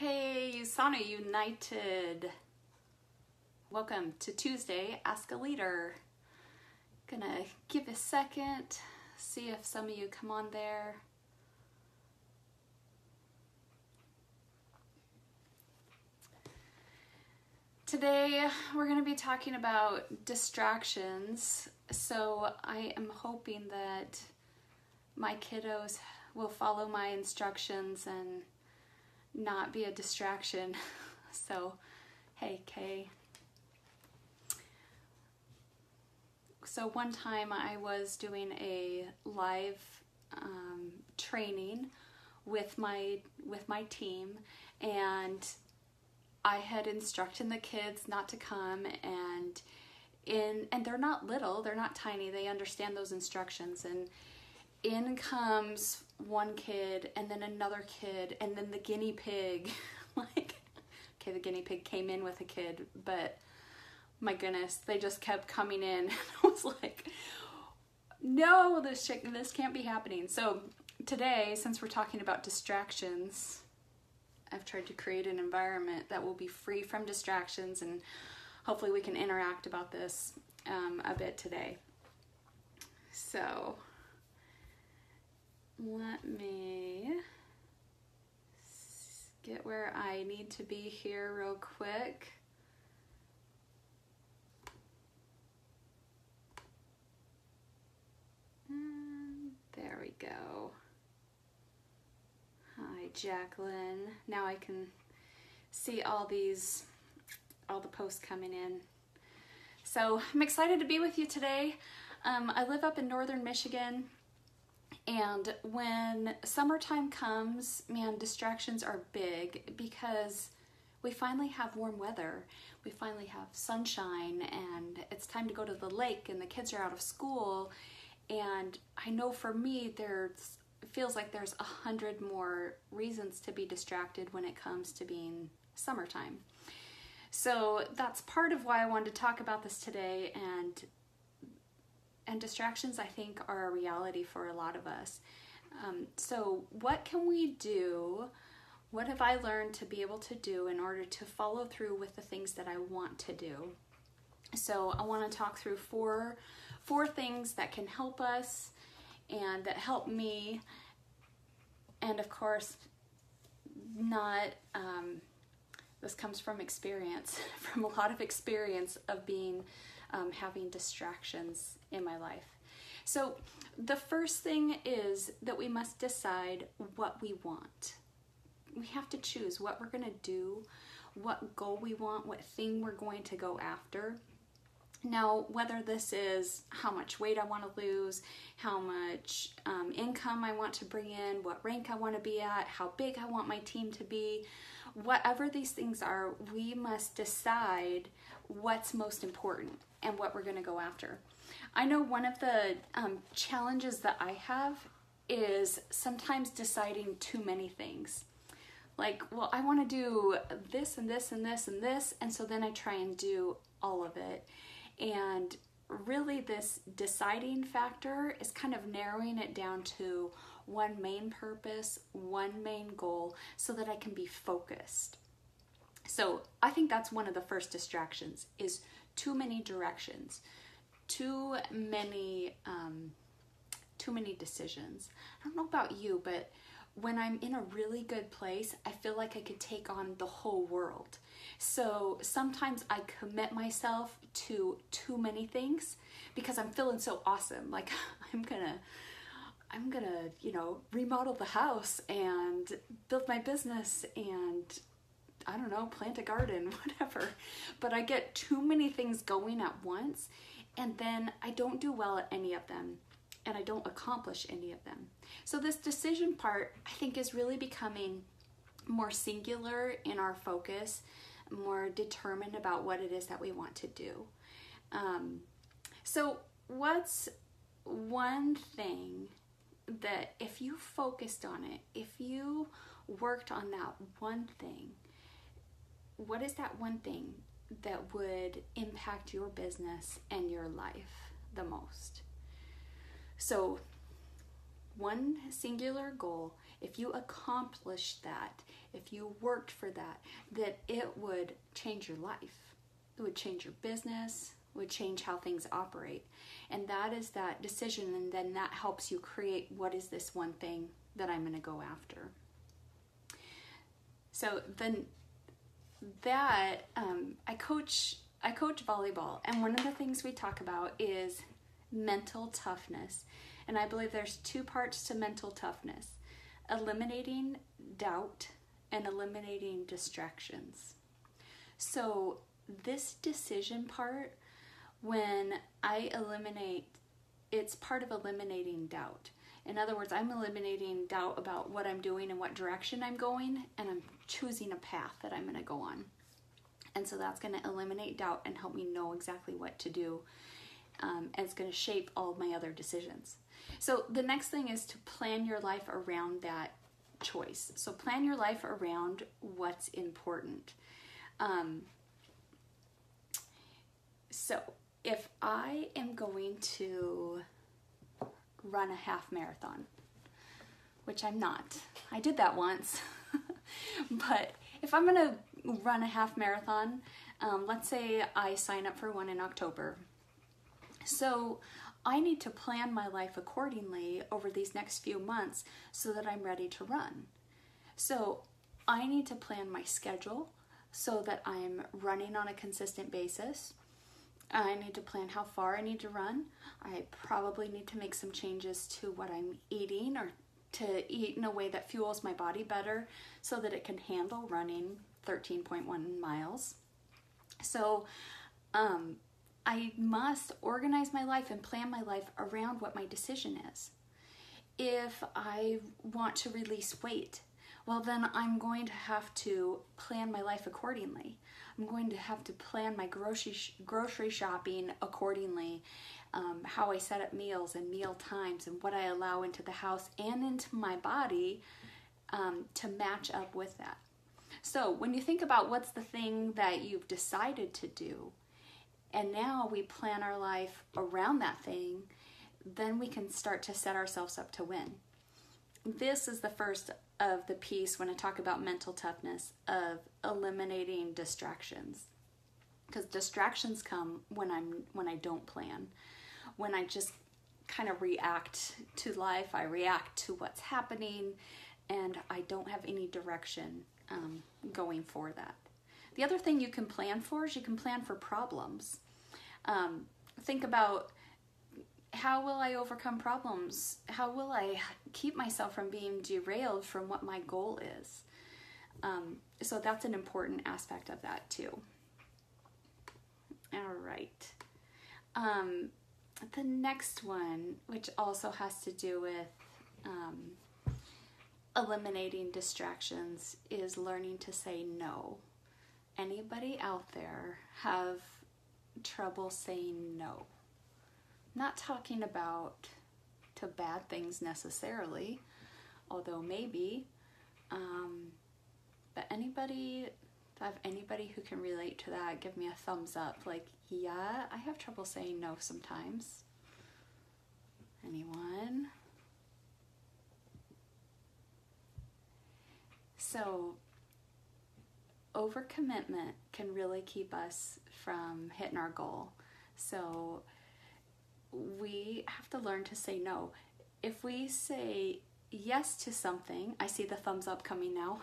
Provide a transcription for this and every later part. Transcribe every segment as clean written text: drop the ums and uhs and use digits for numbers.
Hey, Usana United. Welcome to Tuesday, Ask a Leader. Gonna give a second, see if some of you come on there. Today, we're gonna be talking about distractions. So I am hoping that my kiddos will follow my instructions and not be a distraction. So, hey, Kay. So one time I was doing a live training with my team, and I had instructed the kids not to come, and they're not little, they're not tiny, they understand those instructions, and in comes one kid and then another kid and then the guinea pig. Like, okay, the guinea pig came in with a kid, but my goodness, they just kept coming in. I was like, no, this can't be happening. So today, since we're talking about distractions, I've tried to create an environment that will be free from distractions, and hopefully we can interact about this a bit today. So let me get where I need to be here real quick. And there we go. Hi, Jacqueline. Now I can see all the posts coming in. So I'm excited to be with you today. I live up in northern Michigan. And when summertime comes, man, distractions are big because we finally have warm weather. We finally have sunshine, and it's time to go to the lake, and the kids are out of school. And I know for me, it feels like there's 100 more reasons to be distracted when it comes to being summertime. So that's part of why I wanted to talk about this today, and distractions, I think, are a reality for a lot of us. So what can we do? What have I learned to be able to do in order to follow through with the things that I want to do? So I want to talk through four things that can help us and that help me. And of course, this comes from experience, from a lot of experience of being having distractions in my life. So the first thing is that we must decide what we want. We have to choose what we're going to do, what goal we want, what thing we're going to go after. Now, whether this is how much weight I want to lose, how much income I want to bring in, what rank I want to be at, how big I want my team to be, whatever these things are, we must decide what's most important and what we're going to go after. I know one of the challenges that I have is sometimes deciding too many things. Like, well, I want to do this and this and this and this, and so then I try and do all of it. And really this deciding factor is kind of narrowing it down to one main purpose, one main goal, so that I can be focused. So I think that's one of the first distractions, is too many directions, too many decisions. I don't know about you, but when I'm in a really good place, I feel like I could take on the whole world. So sometimes I commit myself to too many things because I'm feeling so awesome. Like I'm gonna, remodel the house and build my business and, I don't know, plant a garden, whatever. But I get too many things going at once, and then I don't do well at any of them, and I don't accomplish any of them. So this decision part, I think, is really becoming more singular in our focus, more determined about what it is that we want to do. So what's one thing that if you focused on it, if you worked on that one thing, what is that one thing that would impact your business and your life the most? So one singular goal, if you accomplished that, if you worked for that, that it would change your life. It would change your business, would change how things operate. And that is that decision, and then that helps you create what is this one thing that I'm going to go after. So then that, I coach volleyball, and one of the things we talk about is mental toughness. And I believe there's two parts to mental toughness: eliminating doubt and eliminating distractions. So this decision part, when I eliminate, it's part of eliminating doubt. In other words, I'm eliminating doubt about what I'm doing and what direction I'm going, and I'm choosing a path that I'm going to go on. And so that's going to eliminate doubt and help me know exactly what to do. And it's going to shape all of my other decisions. So the next thing is to plan your life around that choice. So plan your life around what's important. So if I am going to run a half marathon, which I'm not, I did that once, but if I'm going to run a half marathon, let's say I sign up for one in October. So I need to plan my life accordingly over these next few months so that I'm ready to run. So I need to plan my schedule so that I'm running on a consistent basis. I need to plan how far I need to run. I probably need to make some changes to what I'm eating, or to eat in a way that fuels my body better so that it can handle running 13.1 miles. So I must organize my life and plan my life around what my decision is. If I want to release weight, well, then I'm going to have to plan my life accordingly. I'm going to have to plan my grocery shopping accordingly, how I set up meals and meal times and what I allow into the house and into my body to match up with that. So when you think about what's the thing that you've decided to do, and now we plan our life around that thing, then we can start to set ourselves up to win. This is the first of the piece when I talk about mental toughness, of eliminating distractions. Because distractions come when I don't plan. When I just kind of react to life, I react to what's happening, and I don't have any direction going for that. The other thing you can plan for is you can plan for problems. Think about, how will I overcome problems? How will I keep myself from being derailed from what my goal is? So that's an important aspect of that too. All right. The next one, which also has to do with eliminating distractions, is learning to say no. Anybody out there have trouble saying no? Not talking about to bad things necessarily, although maybe, but anybody who can relate to that, give me a thumbs up. Like, yeah, I have trouble saying no sometimes. Anyone? So overcommitment can really keep us from hitting our goal. So we have to learn to say no. If we say yes to something, I see the thumbs up coming now.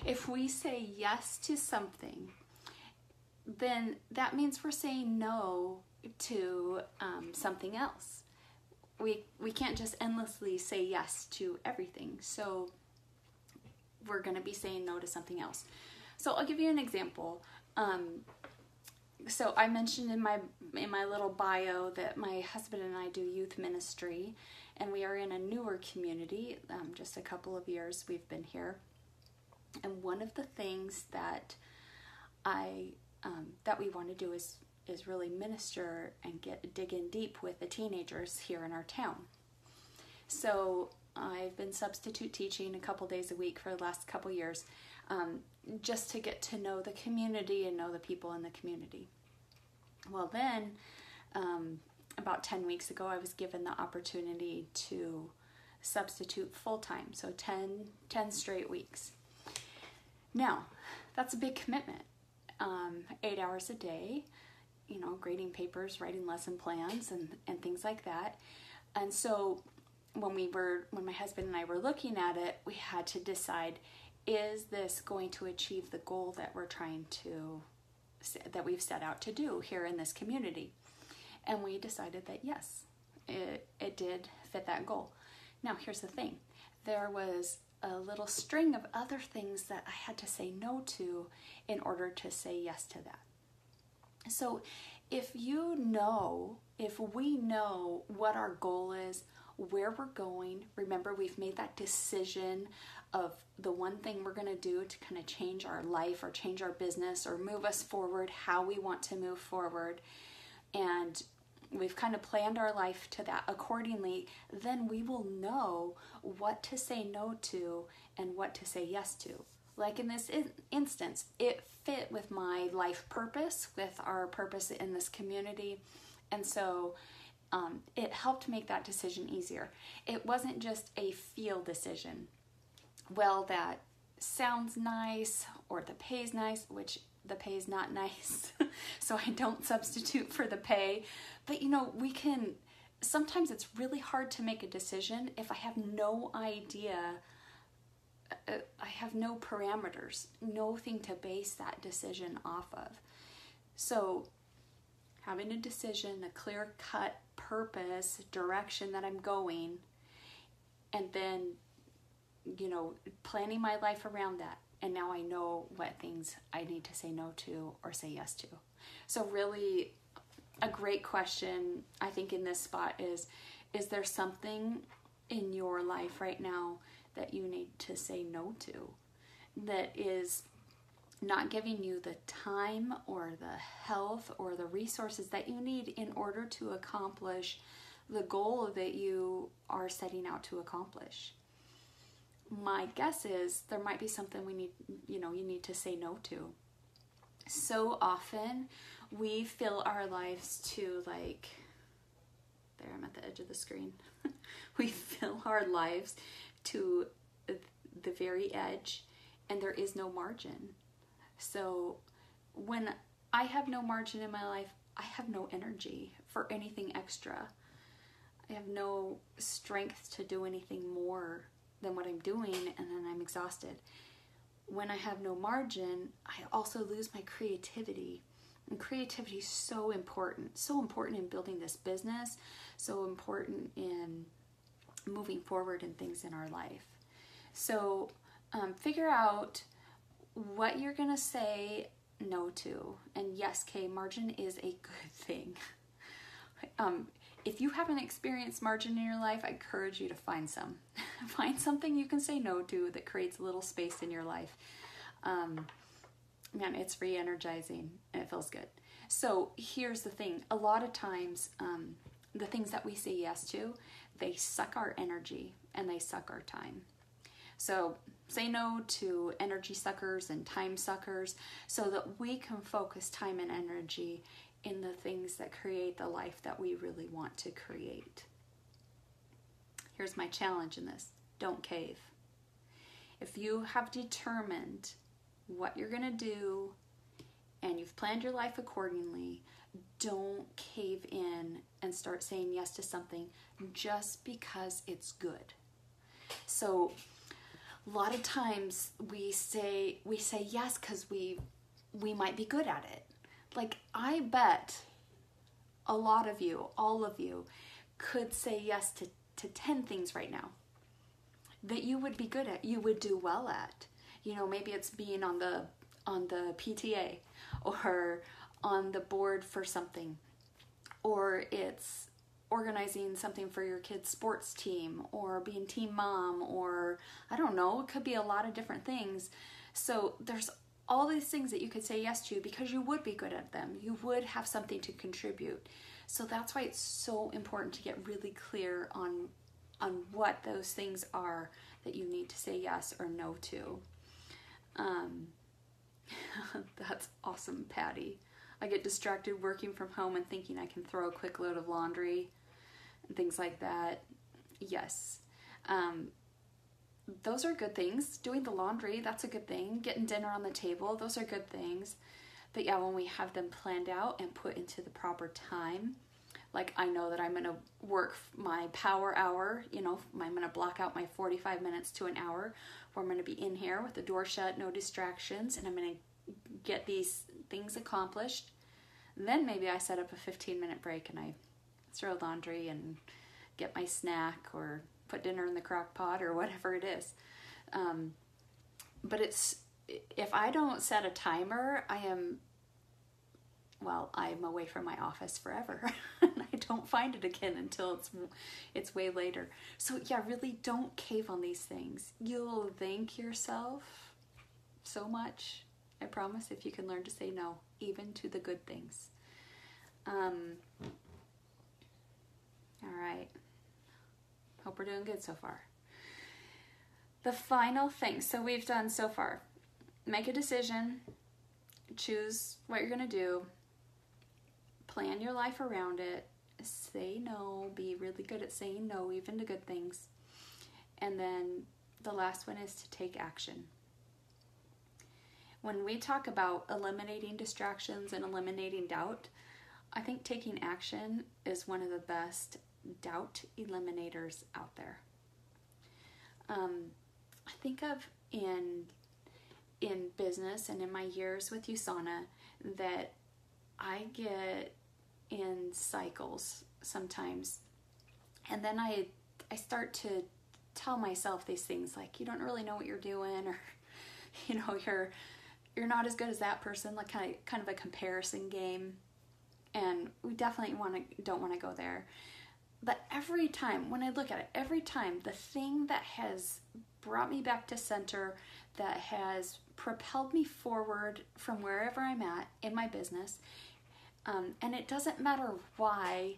If we say yes to something, then that means we're saying no to something else. We can't just endlessly say yes to everything. So we're going to be saying no to something else. So I'll give you an example. So I mentioned in my little bio that my husband and I do youth ministry, and we are in a newer community. Just a couple of years we've been here, and one of the things that that we want to do is really minister and dig in deep with the teenagers here in our town. So I've been substitute teaching a couple days a week for the last couple years, just to get to know the community and know the people in the community. Well, then, about 10 weeks ago, I was given the opportunity to substitute full-time, so 10 straight weeks. Now, that's a big commitment. 8 hours a day, grading papers, writing lesson plans, and things like that. And so when my husband and I were looking at it, we had to decide, is this going to achieve the goal that that we've set out to do here in this community? And we decided that yes, it did fit that goal. Now, here's the thing. There was a little string of other things that I had to say no to in order to say yes to that. So if we know what our goal is, where we're going, remember we've made that decision of the one thing we're going to do to kind of change our life or change our business or move us forward, how we want to move forward, and we've kind of planned our life to that accordingly, then we will know what to say no to and what to say yes to. Like in this instance, it fit with my life purpose, with our purpose in this community, and so it helped make that decision easier. It wasn't just a feel decision. Well, that sounds nice, or the pay's nice, which the pay's not nice, so I don't substitute for the pay. But sometimes it's really hard to make a decision if I have no idea, I have no parameters, nothing to base that decision off of. So having a decision, a clear-cut purpose, direction that I'm going, and then, planning my life around that. And now I know what things I need to say no to or say yes to. So really a great question, I think, in this spot is there something in your life right now that you need to say no to, that is not giving you the time or the health or the resources that you need in order to accomplish the goal that you are setting out to accomplish? My guess is there might be something you need to say no to. So often we fill our lives to, there, I'm at the edge of the screen. We fill our lives to the very edge, and there is no margin. So when I have no margin in my life, I have no energy for anything extra. I have no strength to do anything more than what I'm doing, and then I'm exhausted. When I have no margin, I also lose my creativity. And creativity is so important in building this business, so important in moving forward in things in our life. So figure out what you're going to say no to. And yes, Kay, margin is a good thing. If you haven't experienced margin in your life, I encourage you to find some. Find something you can say no to that creates a little space in your life. Man, it's re-energizing and it feels good. So here's the thing. A lot of times, the things that we say yes to, they suck our energy and they suck our time. So say no to energy suckers and time suckers so that we can focus time and energy in the things that create the life that we really want to create. Here's my challenge in this. Don't cave. If you have determined what you're going to do and you've planned your life accordingly, don't cave in and start saying yes to something just because it's good. So a lot of times we say yes because we might be good at it. Like, I bet a lot of you, all of you, could say yes to 10 things right now that you would be good at, you would do well at. Maybe it's being on the PTA or on the board for something, or it's organizing something for your kid's sports team, or being team mom, or I don't know, it could be a lot of different things. So there's all these things that you could say yes to because you would be good at them. You would have something to contribute. So that's why it's so important to get really clear on what those things are that you need to say yes or no to. That's awesome, Patty. I get distracted working from home and thinking I can throw a quick load of laundry and things like that. Yes. Those are good things. Doing the laundry, that's a good thing. Getting dinner on the table, those are good things. But yeah, when we have them planned out and put into the proper time, like I know that I'm going to work my power hour, I'm going to block out my 45 minutes to an hour where I'm going to be in here with the door shut, no distractions, and I'm going to get these things accomplished. Then maybe I set up a 15-minute break and I throw laundry and get my snack or put dinner in the crock pot or whatever it is. But if I don't set a timer, I'm away from my office forever. And I don't find it again until it's way later. So yeah, really don't cave on these things. You'll thank yourself so much, I promise, if you can learn to say no, even to the good things. All right. Hope we're doing good so far. The final thing, so we've done so far, make a decision, choose what you're going to do, plan your life around it, say no, be really good at saying no, even to good things. And then the last one is to take action. When we talk about eliminating distractions and eliminating doubt, I think taking action is one of the best doubt eliminators out there. I think of in business and in my years with USANA that I get in cycles sometimes, and then I start to tell myself these things like, you don't really know what you're doing, or you're not as good as that person, like kind of a comparison game. And we definitely don't want to go there. But every time, when I look at it, every time, the thing that has brought me back to center, that has propelled me forward from wherever I'm at in my business, and it doesn't matter why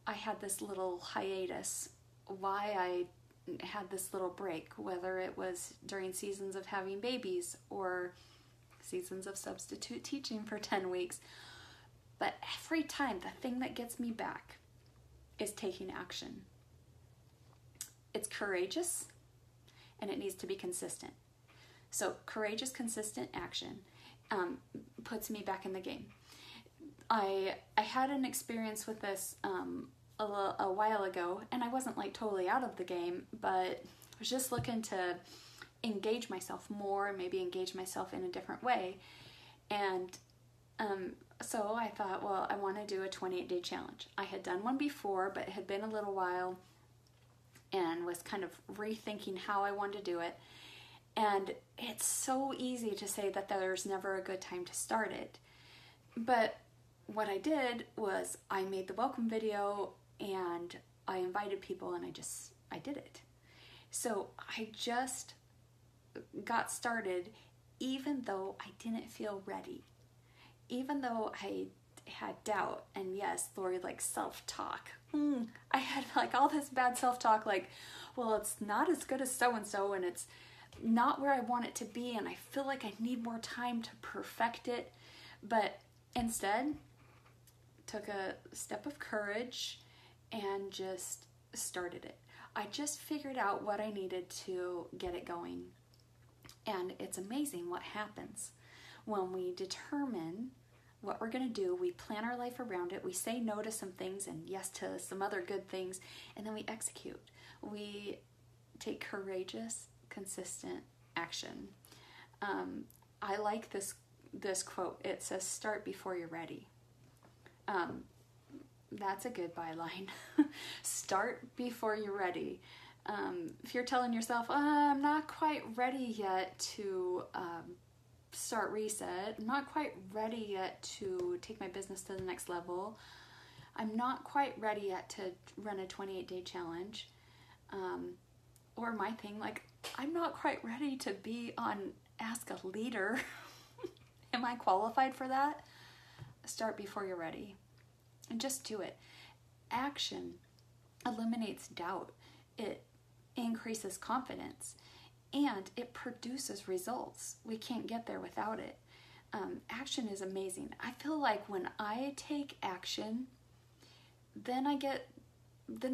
I had this little hiatus, why I had this little break, whether it was during seasons of having babies or seasons of substitute teaching for 10 weeks. But every time, the thing that gets me back is taking action. It's courageous, and it needs to be consistent. So courageous, consistent action puts me back in the game. I had an experience with this a while ago, and I wasn't like totally out of the game, but I was just looking to engage myself more, maybe engage myself in a different way. And so I thought, well, I want to do a 28-day challenge. I had done one before, but it had been a little while and was kind of rethinking how I wanted to do it. And it's so easy to say that there's never a good time to start it. But what I did was I made the welcome video and I invited people and I did it. So I just got started even though I didn't feel ready. Even though I had doubt, and yes, Lori, like self-talk. I had like all this bad self-talk, like, well, it's not as good as so-and-so, and it's not where I want it to be, and I feel like I need more time to perfect it. But instead, took a step of courage and just started it. I just figured out what I needed to get it going. And it's amazing what happens when we determine what we're going to do. We plan our life around it. We say no to some things and yes to some other good things, and then we execute. We take courageous, consistent action. I like this quote. It says, "Start before you're ready." That's a good byline. Start before you're ready. If you're telling yourself, I'm not quite ready yet to start Reset, I'm not quite ready yet to take my business to the next level, I'm not quite ready yet to run a 28-day challenge, or my thing, like, I'm not quite ready to be on Ask a Leader. Am I qualified for that? Start before you're ready. And just do it. Action eliminates doubt. It increases confidence. And it produces results. We can't get there without it. Action is amazing. I feel like when I take action, then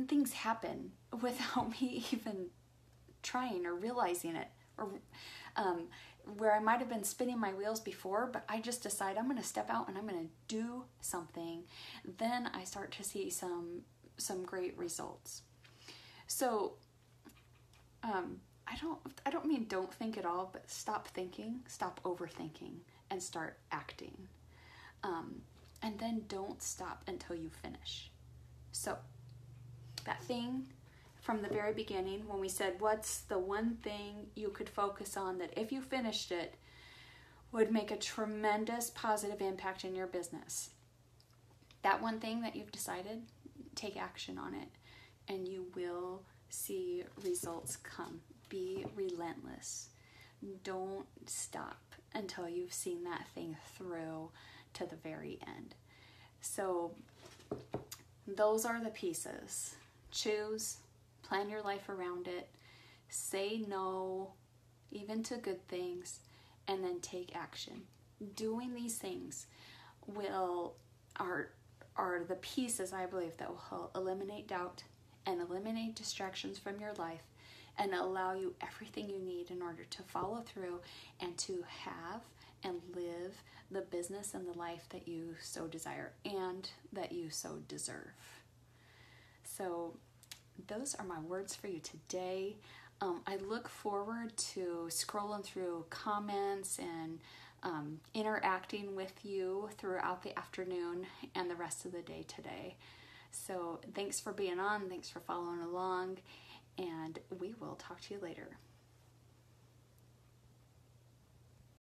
things happen without me even trying or realizing it, or where I might have been spinning my wheels before, but I just decide I'm going to step out and I'm going to do something, then I start to see some great results. So I don't mean don't think at all, but stop thinking, stop overthinking, and start acting. And then don't stop until you finish. So that thing from the very beginning, when we said, what's the one thing you could focus on that if you finished it would make a tremendous positive impact in your business? That one thing that you've decided, take action on it, and you will see results come. Be relentless. Don't stop until you've seen that thing through to the very end. So those are the pieces. Choose, plan your life around it, say no, even to good things, and then take action. Doing these things are the pieces, I believe, that will eliminate doubt and eliminate distractions from your life and allow you everything you need in order to follow through and to have and live the business and the life that you so desire and that you so deserve. So those are my words for you today. I look forward to scrolling through comments and interacting with you throughout the afternoon and the rest of the day today. So thanks for being on. Thanks for following along. And we will talk to you later.